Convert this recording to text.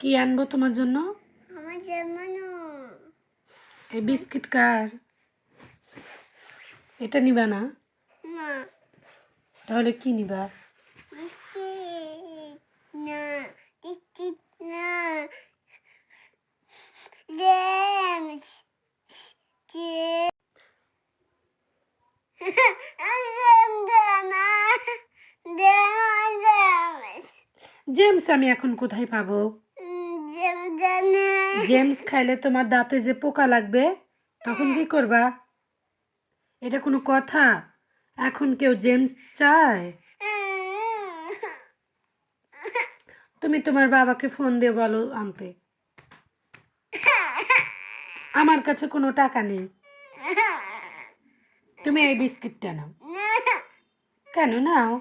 কি আনবো তোমার জন্য? আমার জন্মনো এই বিস্কিট কার? এটা নিবা না? না তাহলে কি নিবা? বিস্কিট না বিস্কিট না জেমস জেমস আমি এখন কোথায় পাবো? জেমস খাইলে তোমার দাঁতে যে পোকা লাগবে, তখন কি করবা? এটা কোনো কথা? এখন কেউ জেমস চায়? তুমি তোমার বাবাকে ফোন দিয়ে বলো আনতে। আমার কাছে কোনো টাকা নেই। তুমি এই বিস্কিটটা নাও। কেন নাও?